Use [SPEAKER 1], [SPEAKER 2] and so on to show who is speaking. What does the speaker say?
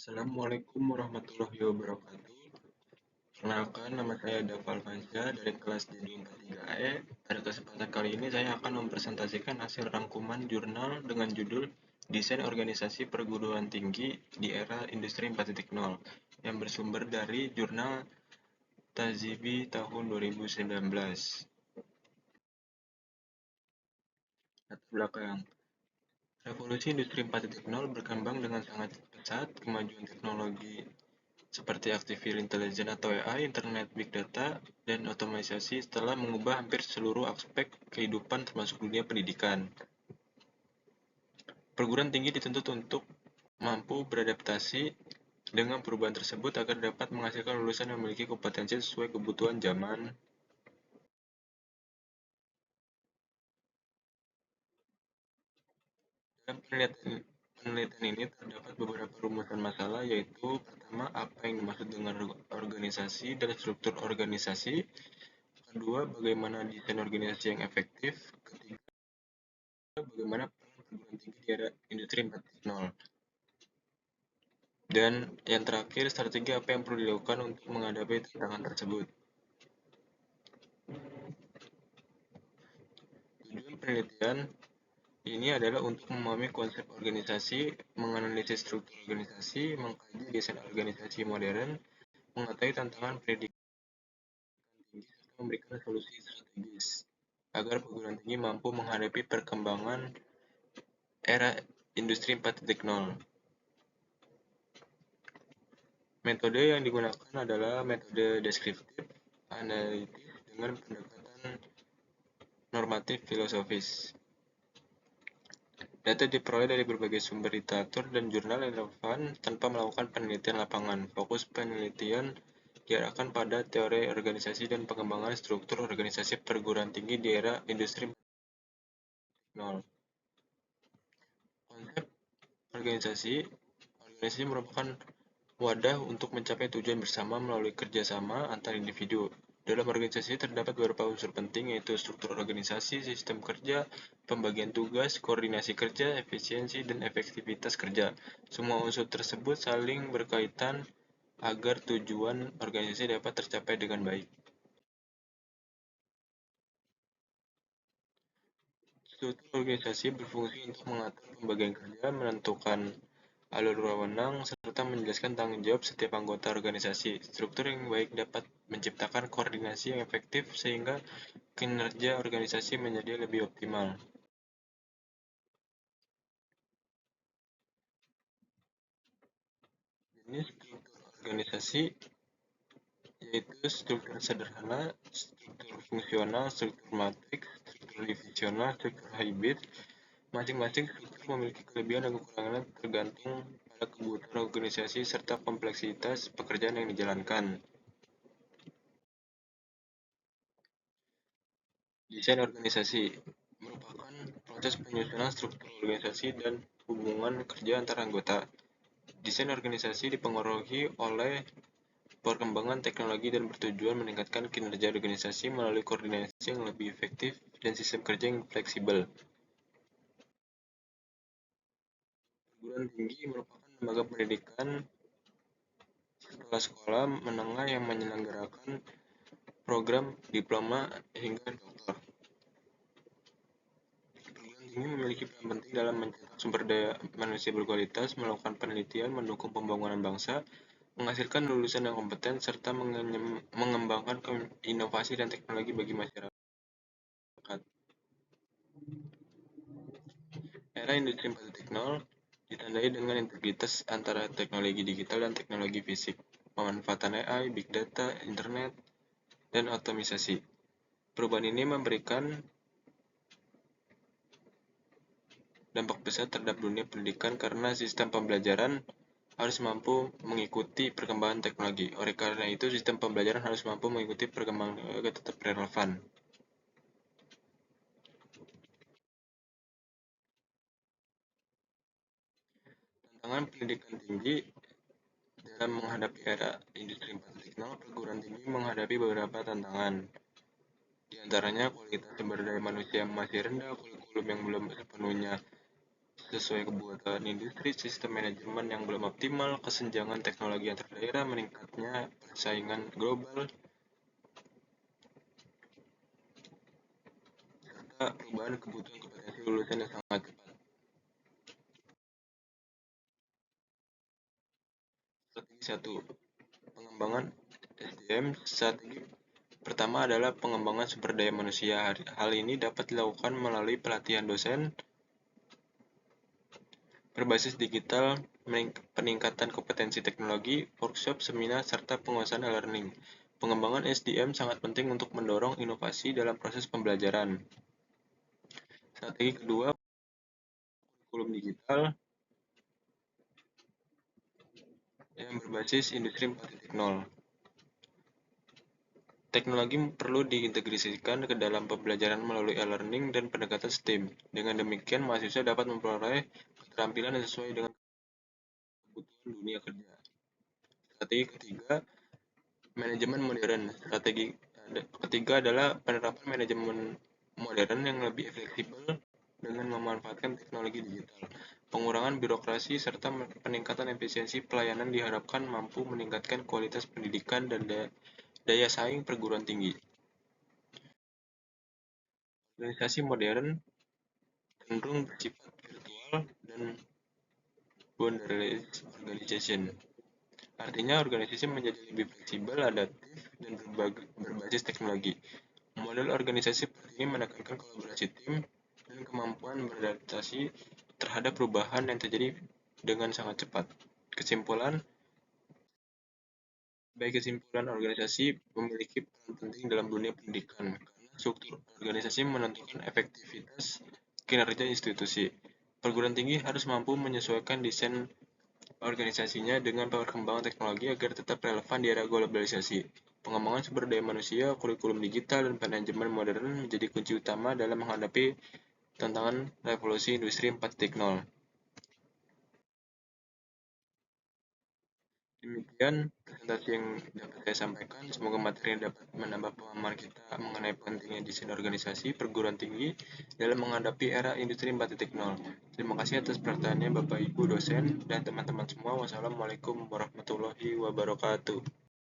[SPEAKER 1] Assalamualaikum warahmatullahi wabarakatuh. Perkenalkan, nama saya Dafal Faizah dari kelas D 43E. Pada kesempatan kali ini saya akan mempresentasikan hasil rangkuman jurnal dengan judul Desain Organisasi Perguruan Tinggi di Era Industri 4.0 yang bersumber dari jurnal Tazibi tahun 2019. Latar belakang. Revolusi Industri 4.0 berkembang dengan sangat pesat. Kemajuan teknologi seperti artificial intelligence atau AI, internet, big data, dan otomatisasi telah mengubah hampir seluruh aspek kehidupan termasuk dunia pendidikan. Perguruan tinggi dituntut untuk mampu beradaptasi dengan perubahan tersebut agar dapat menghasilkan lulusan yang memiliki kompetensi sesuai kebutuhan zaman. Dalam penelitian ini terdapat beberapa rumusan masalah, yaitu pertama, apa yang dimaksud dengan organisasi dan struktur organisasi. Kedua, bagaimana desain organisasi yang efektif. Ketiga, bagaimana peran perguruan tinggi di era industri 4.0. Dan yang terakhir, strategi apa yang perlu dilakukan untuk menghadapi tantangan tersebut. Tujuan penelitian ini adalah untuk memahami konsep organisasi, menganalisis struktur organisasi, mengkaji desain organisasi modern, mengetahui tantangan pendidikan tinggi, serta memberikan solusi strategis agar perguruan tinggi mampu menghadapi perkembangan era industri 4.0. Metode yang digunakan adalah metode deskriptif, analitis, dengan pendekatan normatif filosofis. Data diperoleh dari berbagai sumber literatur dan jurnal relevan tanpa melakukan penelitian lapangan. Fokus penelitian diarahkan pada teori organisasi dan pengembangan struktur organisasi perguruan tinggi di era industri 4.0. Konsep organisasi. Organisasi merupakan wadah untuk mencapai tujuan bersama melalui kerjasama antar individu. Dalam organisasi terdapat beberapa unsur penting, yaitu struktur organisasi, sistem kerja, pembagian tugas, koordinasi kerja, efisiensi, dan efektivitas kerja. Semua unsur tersebut saling berkaitan agar tujuan organisasi dapat tercapai dengan baik. Struktur organisasi berfungsi untuk mengatur pembagian kerja, menentukan alur wewenang, serta menjelaskan tanggung jawab setiap anggota organisasi. Struktur yang baik dapat menciptakan koordinasi yang efektif sehingga kinerja organisasi menjadi lebih optimal. Jenis struktur organisasi yaitu struktur sederhana, struktur fungsional, struktur matriks, struktur divisional, struktur hybrid. Masing-masing struktur memiliki kelebihan dan kekurangannya tergantung pada kebutuhan organisasi serta kompleksitas pekerjaan yang dijalankan. Desain organisasi merupakan proses penyusunan struktur organisasi dan hubungan kerja antar anggota. Desain organisasi dipengaruhi oleh perkembangan teknologi dan bertujuan meningkatkan kinerja organisasi melalui koordinasi yang lebih efektif dan sistem kerja yang fleksibel. Perguruan tinggi merupakan lembaga pendidikan sekolah-sekolah menengah yang menyelenggarakan program diploma hingga doktor. Perguruan tinggi memiliki peran penting dalam mencetak sumber daya manusia berkualitas, melakukan penelitian, mendukung pembangunan bangsa, menghasilkan lulusan yang kompeten, serta mengembangkan inovasi dan teknologi bagi masyarakat. Era Industri 4.0 ditandai dengan integritas antara teknologi digital dan teknologi fisik, pemanfaatan AI, big data, internet, dan otomatisasi. Perubahan ini memberikan dampak besar terhadap dunia pendidikan karena sistem pembelajaran harus mampu mengikuti perkembangan teknologi. Oleh karena itu, sistem pembelajaran harus mampu mengikuti perkembangan agar tetap relevan. Tantangan pendidikan tinggi dalam menghadapi era industri 4.0, perguruan tinggi menghadapi beberapa tantangan. Di antaranya, kualitas sumber daya manusia masih rendah, kurikulum yang belum sepenuhnya sesuai kebutuhan industri, sistem manajemen yang belum optimal, kesenjangan teknologi antar daerah, meningkatnya persaingan global, serta perubahan kebutuhan kompetensi lulusan yang sangat cepat. Strategi 1. Pengembangan SDM. Strategi pertama adalah pengembangan sumber daya manusia. Hal ini dapat dilakukan melalui pelatihan dosen berbasis digital, peningkatan kompetensi teknologi, workshop, seminar, serta penguasaan e-learning. Pengembangan SDM sangat penting untuk mendorong inovasi dalam proses pembelajaran. Strategi kedua, kurikulum digital yang berbasis industri 4.0. Teknologi perlu diintegrasikan ke dalam pembelajaran melalui e-learning dan pendekatan STEAM. Dengan demikian, mahasiswa dapat memperoleh keterampilan yang sesuai dengan kebutuhan dunia kerja. Strategi ketiga, manajemen modern. Strategi ketiga adalah penerapan manajemen modern yang lebih fleksibel dengan memanfaatkan teknologi digital. Pengurangan birokrasi serta peningkatan efisiensi pelayanan diharapkan mampu meningkatkan kualitas pendidikan dan daya saing perguruan tinggi. Organisasi modern cenderung bersifat virtual dan boundaryless organization. Artinya organisasi menjadi lebih fleksibel, adaptif, dan berbasis teknologi. Model organisasi seperti ini menekankan kolaborasi tim dan kemampuan beradaptasi terhadap perubahan yang terjadi dengan sangat cepat. Kesimpulan, organisasi memiliki peran penting dalam dunia pendidikan karena struktur organisasi menentukan efektivitas kinerja institusi. Perguruan tinggi harus mampu menyesuaikan desain organisasinya dengan perkembangan teknologi agar tetap relevan di era globalisasi. Pengembangan sumber daya manusia, kurikulum digital, dan manajemen modern menjadi kunci utama dalam menghadapi tantangan revolusi industri 4.0. Demikian presentasi yang dapat saya sampaikan. Semoga materi yang dapat menambah pemahaman kita mengenai pentingnya desain organisasi perguruan tinggi dalam menghadapi era industri 4.0. Terima kasih atas perhatiannya Bapak Ibu dosen dan teman-teman semua. Wassalamualaikum warahmatullahi wabarakatuh.